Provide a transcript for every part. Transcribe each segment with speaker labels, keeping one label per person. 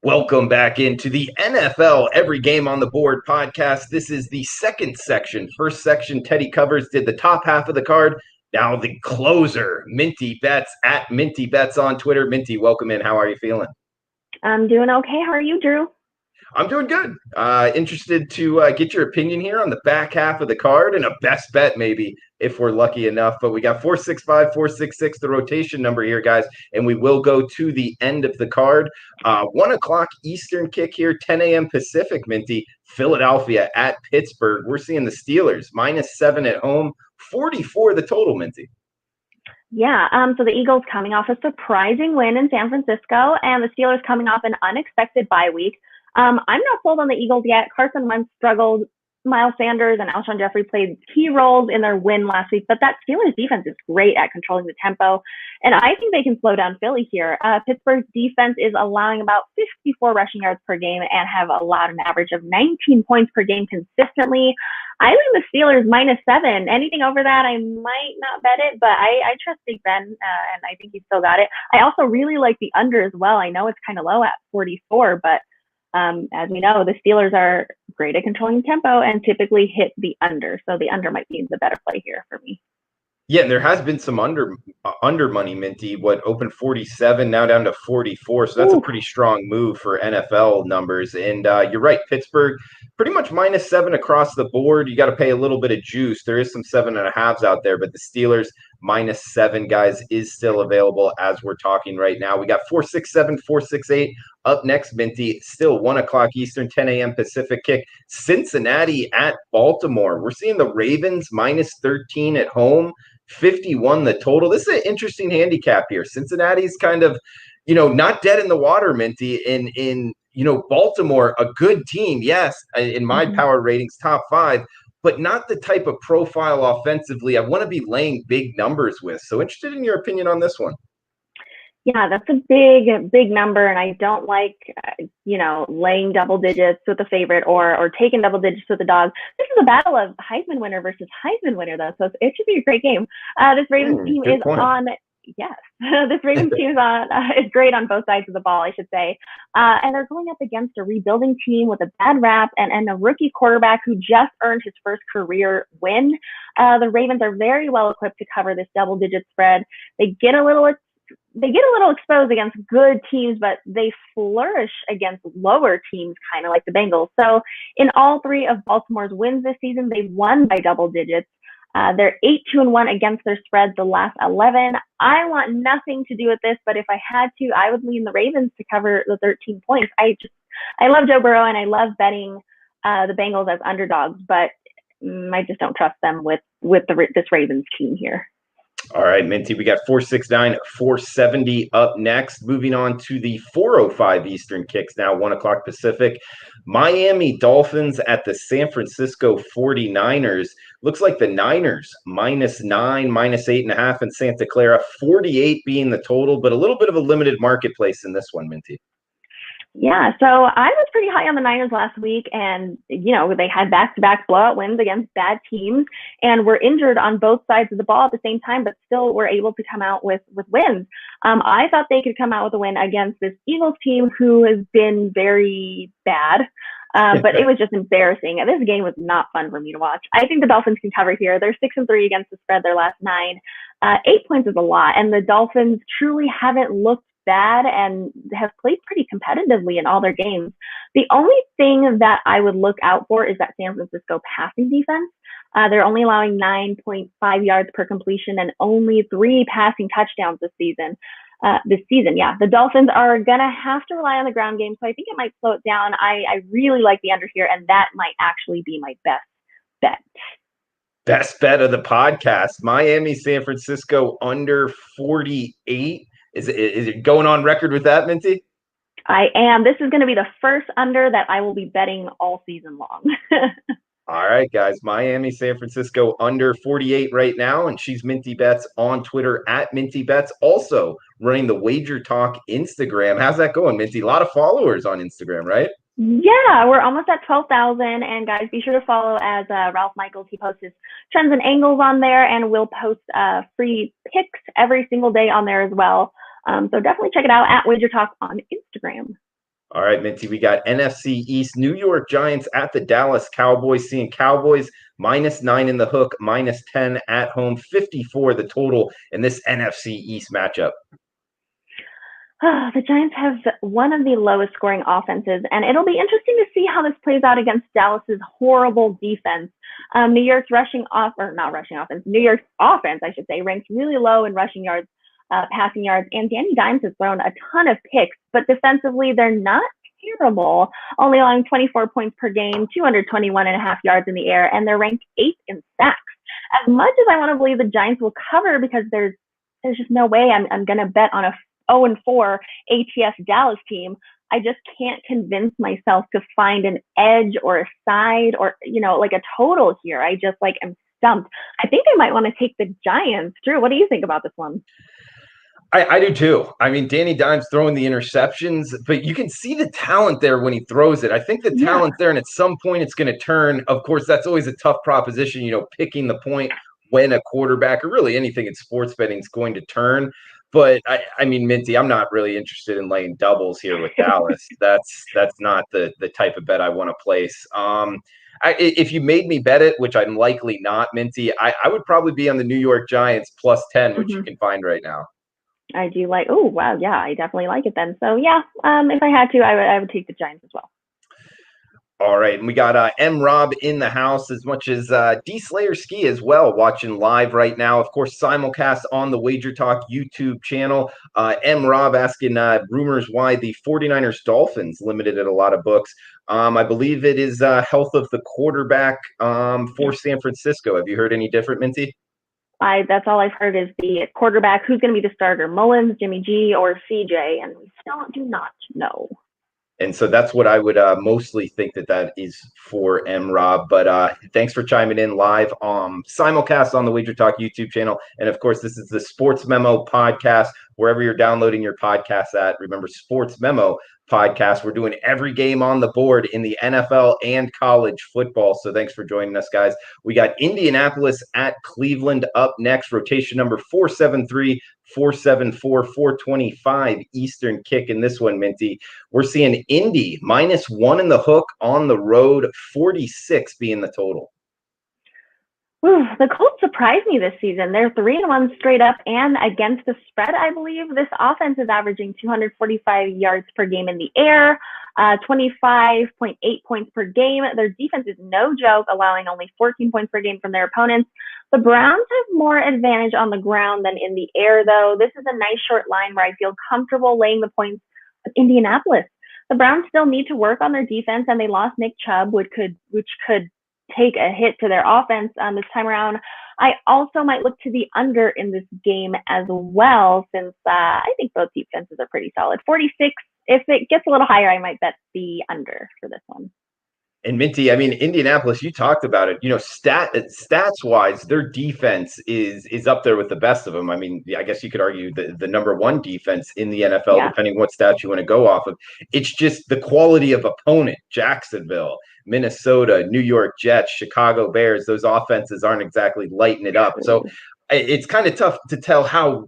Speaker 1: Welcome back into the NFL Every Game on the Board podcast. This is the second section. First section, Teddy Covers did the top half of the card. Now the closer, Minty Bets at Minty Bets on Twitter. Minty, welcome in. How are you feeling?
Speaker 2: I'm doing okay. How are you, Drew?
Speaker 1: I'm doing good. Interested to get your opinion here on the back half of the card and a best bet maybe if we're lucky enough. But we got 465, 466, the rotation number here, guys, and we will go to the end of the card. 1 o'clock Eastern kick here, 10 a.m. Pacific, Minty. Philadelphia at Pittsburgh. We're seeing the Steelers -7 at home, 44 the total, Minty.
Speaker 2: Yeah, so the Eagles coming off a surprising win in San Francisco, and the Steelers coming off an unexpected bye week. I'm not sold on the Eagles yet. Carson Wentz struggled. Miles Sanders and Alshon Jeffrey played key roles in their win last week, but that Steelers defense is great at controlling the tempo, and I think they can slow down Philly here. Pittsburgh's defense is allowing about 54 rushing yards per game and have allowed an average of 19 points per game consistently. I lean the Steelers -7. Anything over that, I might not bet it, but I trust Big Ben, and I think he's still got it. I also really like the under as well. I know it's kind of low at 44, but as we know, the Steelers are great at controlling tempo and typically hit the under. So the under might be the better play here for me.
Speaker 1: Yeah, and there has been some under money, Minty. What opened 47, now down to 44. So that's a pretty strong move for NFL numbers. And you're right, Pittsburgh pretty much -7 across the board. You got to pay a little bit of juice. There is some 7.5s out there, but the Steelers -7, guys, is still available as we're talking right now. We got 467, 468 up next, Minty. Still 1 o'clock Eastern, 10 a.m. Pacific kick. Cincinnati at Baltimore. We're seeing the Ravens -13 at home. 51 the total. This is an interesting handicap here. Cincinnati's kind of, not dead in the water, Minty. In Baltimore, a good team, yes, in my power ratings, top 5, but not the type of profile offensively I want to be laying big numbers with. So interested in your opinion on this one.
Speaker 2: Yeah, that's a big number, and I don't like, laying double digits with the favorite or taking double digits with the dog. This is a battle of Heisman winner versus Heisman winner, though, so it should be a great game. This Ravens team is
Speaker 1: point.
Speaker 2: this Ravens team is great on both sides of the ball, I should say, and they're going up against a rebuilding team with a bad rap and a rookie quarterback who just earned his first career win. The Ravens are very well equipped to cover this double-digit spread. They get a little exposed against good teams, but they flourish against lower teams, kind of like the Bengals. So in all 3 of Baltimore's wins this season, they've won by double digits. They're 8-2-1 against their spread the last 11. I want nothing to do with this, but if I had to, I would lean the Ravens to cover the 13 points. I love Joe Burrow, and I love betting the Bengals as underdogs, but I just don't trust them with this Ravens team here.
Speaker 1: All right, Minty, we got 469, 470 up next. Moving on to the 405 Eastern kicks now, 1 o'clock Pacific. Miami Dolphins at the San Francisco 49ers. Looks like the Niners -9, -8.5 in Santa Clara, 48 being the total, but a little bit of a limited marketplace in this one, Minty.
Speaker 2: Yeah, so I was pretty high on the Niners last week, and, they had back-to-back blowout wins against bad teams and were injured on both sides of the ball at the same time, but still were able to come out with wins. I thought they could come out with a win against this Eagles team who has been very bad, but it was just embarrassing. This game was not fun for me to watch. I think the Dolphins can cover here. They're 6-3 against the spread their last 9. 8 points is a lot, and the Dolphins truly haven't looked bad and have played pretty competitively in all their games. The only thing that I would look out for is that San Francisco passing defense. They're only allowing 9.5 yards per completion and only 3 passing touchdowns this season. The Dolphins are gonna have to rely on the ground game, so I think it might slow it down. I really like the under here, and that might actually be my best bet.
Speaker 1: Best bet of the podcast: Miami, San Francisco under 48. Is it going on record with that, Minty?
Speaker 2: I am. This is going to be the first under that I will be betting all season long.
Speaker 1: All right, guys. Miami, San Francisco under 48 right now. And she's Minty Bets on Twitter at Minty Bets. Also running the WagerTalk Instagram. How's that going, Minty? A lot of followers on Instagram, right?
Speaker 2: Yeah, we're almost at 12,000. And guys, be sure to follow as Ralph Michaels. He posts his trends and angles on there, and we'll post free picks every single day on there as well. So definitely check it out at WagerTalk on Instagram.
Speaker 1: All right, Minty, we got NFC East, New York Giants at the Dallas Cowboys, seeing Cowboys -9 in the hook, -10 at home, 54 the total in this NFC East matchup.
Speaker 2: The Giants have one of the lowest scoring offenses, and it'll be interesting to see how this plays out against Dallas's horrible defense. New York's New York's offense, I should say, ranks really low in rushing yards, passing yards, and Danny Dimes has thrown a ton of picks, but defensively, they're not terrible, only allowing 24 points per game, 221.5 yards in the air, and they're ranked 8th in sacks. As much as I want to believe the Giants will cover, because there's just no way I'm going to bet on a 0-4 ATS Dallas team, I just can't convince myself to find an edge or a side or, like a total here. I just am stumped. I think I might want to take the Giants. Drew, what do you think about this one?
Speaker 1: I do too. I mean, Danny Dimes throwing the interceptions, but you can see the talent there when he throws it. I think the talent's there, and at some point it's going to turn. Of course, that's always a tough proposition, picking the point when a quarterback or really anything in sports betting is going to turn. But I mean, Minty, I'm not really interested in laying doubles here with Dallas. That's not the type of bet I want to place. If you made me bet it, which I'm likely not, Minty, I would probably be on the New York Giants +10, which you can find right now.
Speaker 2: I do like. Oh wow, yeah, I definitely like it then. So yeah, if I had to, I would take the Giants as well.
Speaker 1: All right, and we got M. Rob in the house, as much as D. Slayer Ski as well, watching live right now. Of course, simulcast on the WagerTalk YouTube channel. M. Rob asking rumors why the 49ers Dolphins limited at a lot of books. I believe it is health of the quarterback for San Francisco. Have you heard any different, Minty?
Speaker 2: That's all I've heard is the quarterback. Who's going to be the starter? Mullins, Jimmy G, or CJ? And we still do not know.
Speaker 1: And so that's what I would mostly think that is for M. Rob. But thanks for chiming in live simulcast on the WagerTalk YouTube channel. And of course, this is the Sports Memo podcast, wherever you're downloading your podcasts at. Remember, Sports Memo podcast. We're doing every game on the board in the NFL and college football. So thanks for joining us, guys. We got Indianapolis at Cleveland up next. Rotation number 473. 474, 425 Eastern kick in this one, Minty. We're seeing Indy -1 in the hook on the road, 46 being the total.
Speaker 2: Ooh, the Colts surprised me this season. They're 3-1 straight up and against the spread, I believe. This offense is averaging 245 yards per game in the air, 25.8 points per game. Their defense is no joke, allowing only 14 points per game from their opponents. The Browns have more advantage on the ground than in the air, though. This is a nice short line where I feel comfortable laying the points with Indianapolis. The Browns still need to work on their defense, and they lost Nick Chubb, which could take a hit to their offense this time around. I also might look to the under in this game as well, since I think both defenses are pretty solid. 46. If it gets a little higher, I might bet the under for this one.
Speaker 1: And Minty, I mean, Indianapolis, you talked about it. Stats wise, their defense is up there with the best of them. I mean, I guess you could argue the number one defense in the NFL, depending what stats you want to go off of. It's just the quality of opponent. Jacksonville, Minnesota, New York Jets, Chicago Bears, those offenses aren't exactly lighting it up. So it's kind of tough to tell how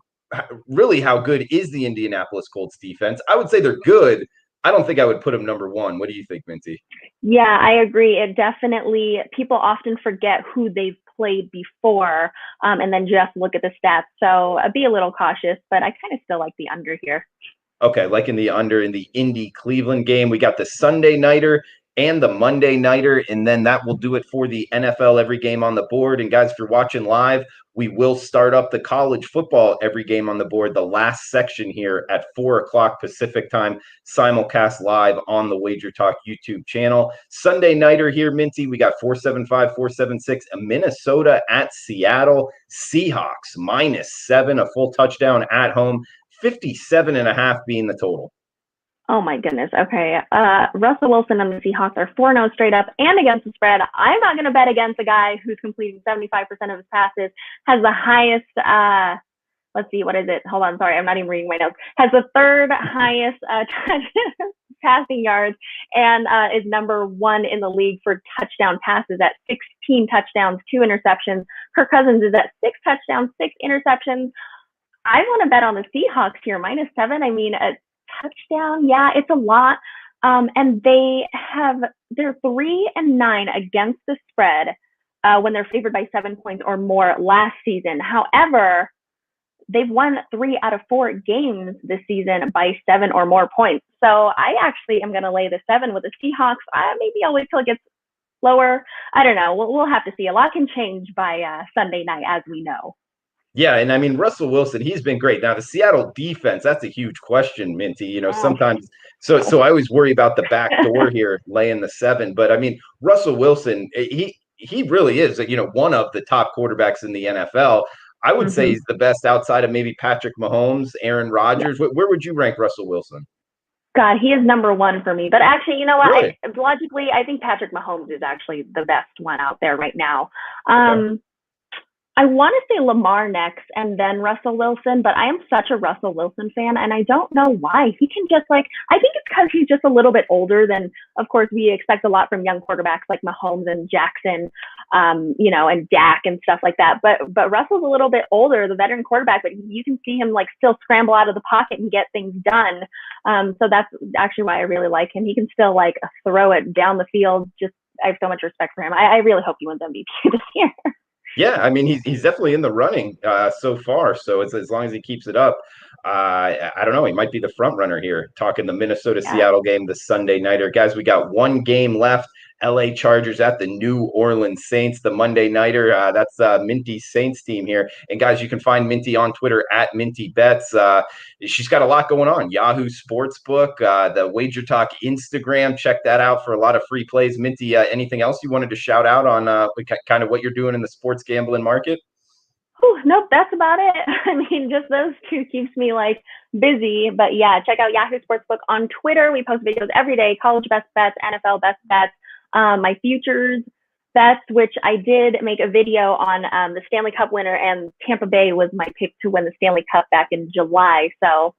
Speaker 1: good is the Indianapolis Colts defense. I would say they're good. I don't think I would put them number one. What do you think, Minty?
Speaker 2: Yeah, I agree. It definitely, people often forget who they've played before and then just look at the stats. So be a little cautious, but I kind of still like the under here.
Speaker 1: Okay, like in the under in the Indy Cleveland game. We got the Sunday nighter and the Monday nighter, and then that will do it for the NFL every game on the board. And guys, if you're watching live, we will start up the college football every game on the board, the last section here at 4:00 Pacific time, simulcast live on the WagerTalk YouTube channel. Sunday nighter here, Minty, we got 475, 476, Minnesota at Seattle. Seahawks -7, a full touchdown at home, 57.5 being the total.
Speaker 2: Oh my goodness. Okay. Russell Wilson and the Seahawks are 4-0 straight up and against the spread. I'm not going to bet against a guy who's completing 75% of his passes, has the highest, let's see, what is it? Hold on. Sorry. I'm not even reading my notes. Has the third highest passing yards and is number one in the league for touchdown passes at 16 touchdowns, 2 interceptions. Kirk Cousins is at 6 touchdowns, 6 interceptions. I want to bet on the Seahawks here, -7. I mean, a touchdown, yeah, it's a lot. And they're 3-9 against the spread when they're favored by 7 points or more last season. However, they've won 3 out of 4 games this season by 7 or more points. So I actually am going to lay the 7 with the Seahawks. Maybe I'll wait till it gets lower. I don't know. We'll have to see. A lot can change by Sunday night, as we know.
Speaker 1: Yeah, and I mean Russell Wilson, he's been great. Now the Seattle defense, that's a huge question, Minty. Sometimes so I always worry about the back door here laying the 7. But I mean, Russell Wilson, he really is, one of the top quarterbacks in the NFL. I would say he's the best outside of maybe Patrick Mahomes, Aaron Rodgers. Yeah. Where would you rank Russell Wilson?
Speaker 2: God, he is number 1 for me. But actually, you know what?
Speaker 1: Really?
Speaker 2: Logically, I think Patrick Mahomes is actually the best one out there right now.
Speaker 1: Okay.
Speaker 2: I want to say Lamar next and then Russell Wilson, but I am such a Russell Wilson fan, and I don't know why. He can just I think it's because he's just a little bit older than, of course, we expect a lot from young quarterbacks like Mahomes and Jackson, and Dak and stuff like that. But Russell's a little bit older, the veteran quarterback, but you can see him still scramble out of the pocket and get things done. So that's actually why I really like him. He can still throw it down the field. I have so much respect for him. I really hope he wins MVP this year.
Speaker 1: Yeah, I mean, he's definitely in the running so far. So as long as he keeps it up, I don't know. He might be the front runner here. Talking the Minnesota-Seattle game, the Sunday nighter. Guys, we got one game left. LA Chargers at the New Orleans Saints, the Monday nighter. That's Minty Saints team here. And guys, you can find Minty on Twitter at Minty Bets. She's got a lot going on. Yahoo Sportsbook, the WagerTalk Instagram. Check that out for a lot of free plays. Minty, anything else you wanted to shout out on kind of what you're doing in the sports gambling market?
Speaker 2: Nope, that's about it. I mean, just those 2 keeps me busy. But yeah, check out Yahoo Sportsbook on Twitter. We post videos every day, college best bets, NFL best bets, my futures bets, which I did make a video on the Stanley Cup winner, and Tampa Bay was my pick to win the Stanley Cup back in July. So,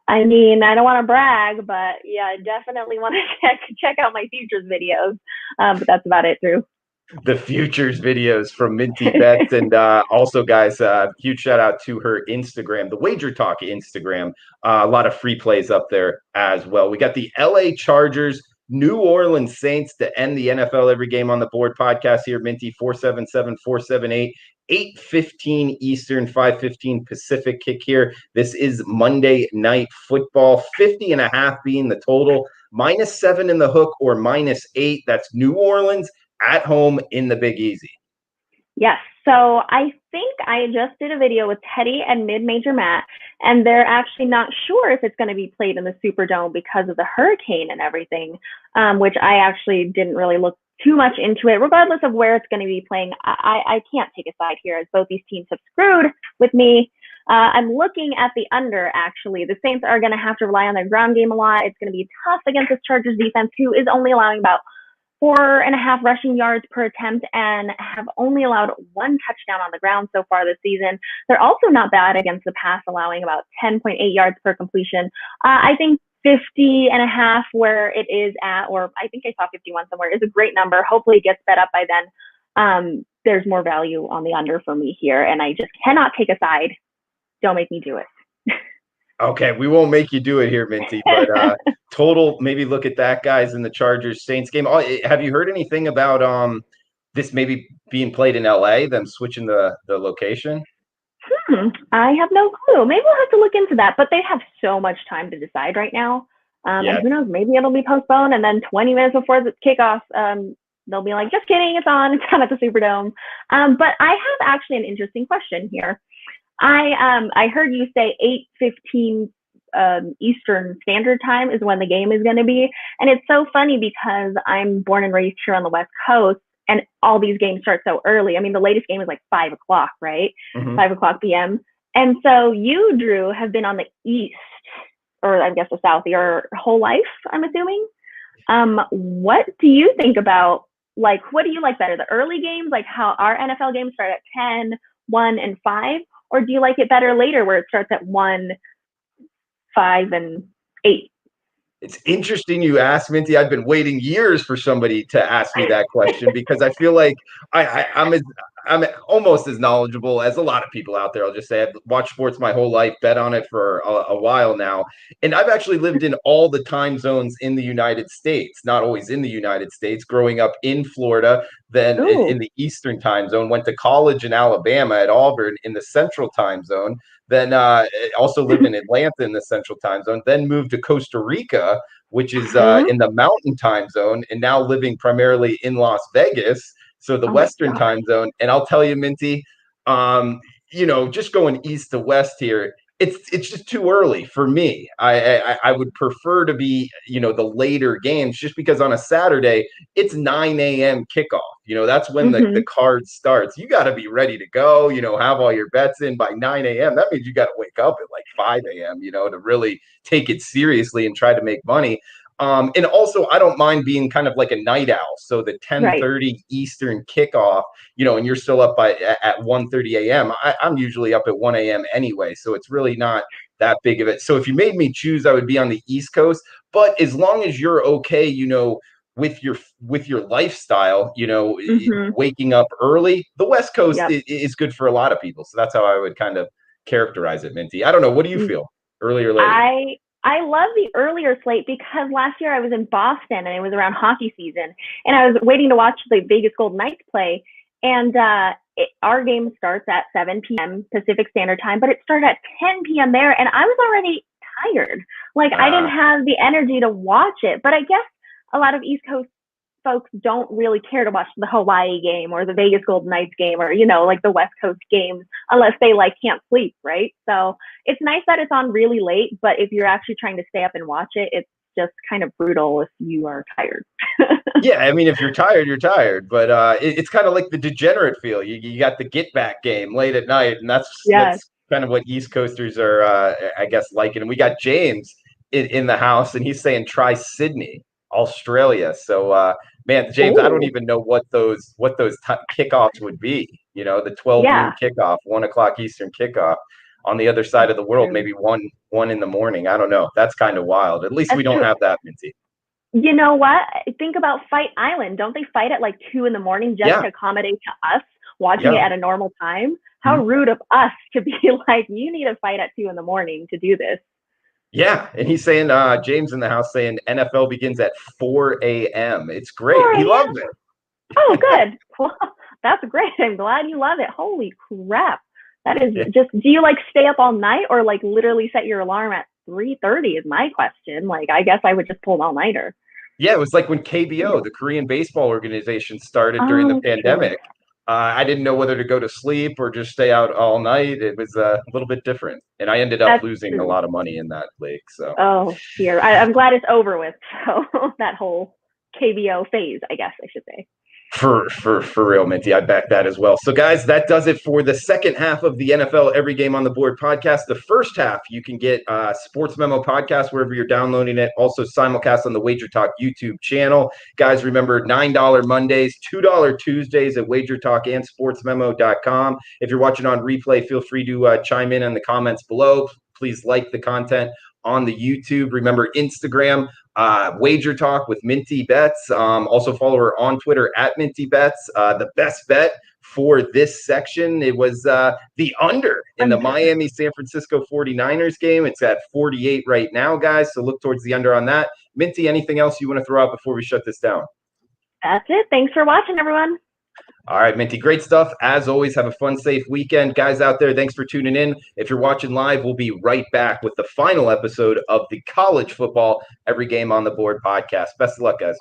Speaker 2: I mean, I don't want to brag, but yeah, I definitely want to check out my futures videos. But that's about it, Drew.
Speaker 1: The futures videos from Minty Bets. And also, guys, huge shout out to her Instagram, the WagerTalk Instagram. A lot of free plays up there as well. We got the LA Chargers, New Orleans Saints to end the NFL Every Game on the Board podcast here. Minty, 477-478. 8:15 Eastern, 5:15 Pacific kick here. This is Monday Night Football. 50.5 being the total. -7 in the hook or -8. That's New Orleans at home in the Big Easy.
Speaker 2: Yes. So I think I just did a video with Teddy and Mid-Major Matt, and they're actually not sure if it's going to be played in the Superdome because of the hurricane and everything, which I actually didn't really look too much into it. Regardless of where it's going to be playing, I can't take a side here as both these teams have screwed with me. I'm looking at the under, actually. The Saints are going to have to rely on their ground game a lot. It's going to be tough against this Chargers defense, who is only allowing about 4.5 rushing yards per attempt and have only allowed 1 touchdown on the ground so far this season. They're also not bad against the pass, allowing about 10.8 yards per completion. I think 50.5 where it is at, or I think I saw 51 somewhere, is a great number. Hopefully it gets sped up by then. There's more value on the under for me here, and I just cannot take a side. Don't make me do it.
Speaker 1: Okay, we won't make you do it here, Minty, but total, maybe look at that, guys, in the Chargers-Saints game. Have you heard anything about this maybe being played in LA, them switching the location?
Speaker 2: I have no clue. Maybe we'll have to look into that, but they have so much time to decide right now. And who knows, maybe it'll be postponed, and then 20 minutes before the kickoff, they'll be like, just kidding, it's on at the Superdome. But I have actually an interesting question here. I heard you say 8:15 Eastern Standard Time is when the game is going to be. And it's so funny because I'm born and raised here on the West Coast, and all these games start so early. I mean, the latest game is 5 o'clock, right? 5 o'clock p.m. And so you, Drew, have been on the East, or I guess the South, your whole life, I'm assuming. What do you think about, what do you like better? The early games, how our NFL games start at 10, 1, and 5? Or do you like it better later where it starts at 1, 5, and 8?
Speaker 1: It's interesting you asked, Minty. I've been waiting years for somebody to ask me that question because I feel like I'm I'm almost as knowledgeable as a lot of people out there. I'll just say I've watched sports my whole life, bet on it for a while now. And I've actually lived in all the time zones in the United States, not always in the United States, growing up in Florida, then
Speaker 2: Ooh.
Speaker 1: in the Eastern time zone, went to college in Alabama at Auburn in the Central time zone, then also lived in Atlanta in the Central time zone, then moved to Costa Rica, which is
Speaker 2: Mhm.
Speaker 1: in the Mountain time zone, and now living primarily in Las Vegas, so the
Speaker 2: Oh my
Speaker 1: Western
Speaker 2: gosh.
Speaker 1: time zone. And I'll tell you, Minty, um, just going east to west here, it's just too early for me. I would prefer to be, the later games, just because on a Saturday it's 9 a.m. kickoff. That's when the
Speaker 2: Mhm.
Speaker 1: card starts. You got to be ready to go. Have all your bets in by 9 a.m. That means you got to wake up at like 5 a.m. To really take it seriously and try to make money. And also, I don't mind being kind of like a night owl. So the
Speaker 2: Right.
Speaker 1: 10:30 Eastern kickoff, and you're still up at 1:30 a.m. I'm usually up at 1 a.m. anyway, so it's really not that big of it. So if you made me choose, I would be on the East Coast. But as long as you're okay, with your lifestyle,
Speaker 2: Mhm.
Speaker 1: waking up early, the West Coast
Speaker 2: Yep.
Speaker 1: is good for a lot of people. So that's how I would kind of characterize it, Minty. I don't know. What do you
Speaker 2: Mm.
Speaker 1: feel? Early or late?
Speaker 2: I love the earlier slate because last year I was in Boston and it was around hockey season, and I was waiting to watch the Vegas Golden Knights play. And our game starts at 7 p.m. Pacific Standard Time, but it started at 10 p.m. there, and I was already tired. Like I didn't
Speaker 1: Uh,
Speaker 2: have the energy to watch it. But I guess a lot of East Coast folks don't really care to watch the Hawaii game or the Vegas Golden Knights game, or like the West Coast games, unless they can't sleep, right? So it's nice that it's on really late, but if you're actually trying to stay up and watch it, it's just kind of brutal if you are tired.
Speaker 1: Yeah, I mean, if you're tired, you're tired. But it's kind of like the degenerate feel. You got the get back game late at night, and that's
Speaker 2: Yes.
Speaker 1: that's kind of what East Coasters are, I guess, liking. And we got James in the house, and he's saying try Sydney, Australia. So, man, James, I don't
Speaker 2: Oh,
Speaker 1: even know what those kickoffs would be. The 12
Speaker 2: yeah,
Speaker 1: noon kickoff, 1 o'clock Eastern kickoff. On the other side
Speaker 2: that's
Speaker 1: of the world,
Speaker 2: true.
Speaker 1: maybe one in the morning. I don't know. That's kind of wild. At least we
Speaker 2: That's
Speaker 1: don't
Speaker 2: true.
Speaker 1: have that, Minty.
Speaker 2: You know what? Think about Fight Island. Don't they fight at 2 in the morning just
Speaker 1: Yeah,
Speaker 2: to accommodate to us watching it
Speaker 1: yeah.
Speaker 2: at a normal time? How
Speaker 1: Mhm.
Speaker 2: rude of us to be like, you need to fight at 2 in the morning to do this.
Speaker 1: Yeah, and he's saying, James in the house saying NFL begins at 4 a.m. It's great.
Speaker 2: 4
Speaker 1: He
Speaker 2: a.m.
Speaker 1: loves it.
Speaker 2: Oh, good. Well, that's great. I'm glad you love it. Holy crap. That is
Speaker 1: Yeah,
Speaker 2: just, do you stay up all night or literally set your alarm at 3:30 is my question. I guess I would just pull an all-nighter.
Speaker 1: yeah, it was like when KBO, the Korean Baseball Organization, started during the
Speaker 2: Oh, true.
Speaker 1: pandemic. I didn't know whether to go to sleep or just stay out all night. It was a little bit different, and I ended up
Speaker 2: That's
Speaker 1: losing a
Speaker 2: true.
Speaker 1: lot of money in that league. So.
Speaker 2: Oh, dear. I'm glad it's over with. So that whole KBO phase, I guess I should say.
Speaker 1: For real, Minty, I back that as well. So, guys, that does it for the second half of the NFL Every Game on the Board podcast. The first half, you can get Sports Memo podcast wherever you're downloading it. Also, simulcast on the WagerTalk YouTube channel. Guys, remember $9 Mondays, $2 Tuesdays at WagerTalk and SportsMemo.com. If you're watching on replay, feel free to chime in the comments below. Please like the content on the YouTube. Remember Instagram, WagerTalk with Minty Bets. Also follow her on Twitter at Minty Bets. The best bet for this section, it was the under in the
Speaker 2: Under.
Speaker 1: Miami San Francisco 49ers game. It's at 48 right now, guys. So look towards the under on that. Minty, anything else you want to throw out before we shut this down?
Speaker 2: That's it. Thanks for watching, everyone.
Speaker 1: All right, Minty, great stuff. As always, have a fun, safe weekend. Guys out there, thanks for tuning in. If you're watching live, we'll be right back with the final episode of the College Football Every Game on the Board podcast. Best of luck, guys.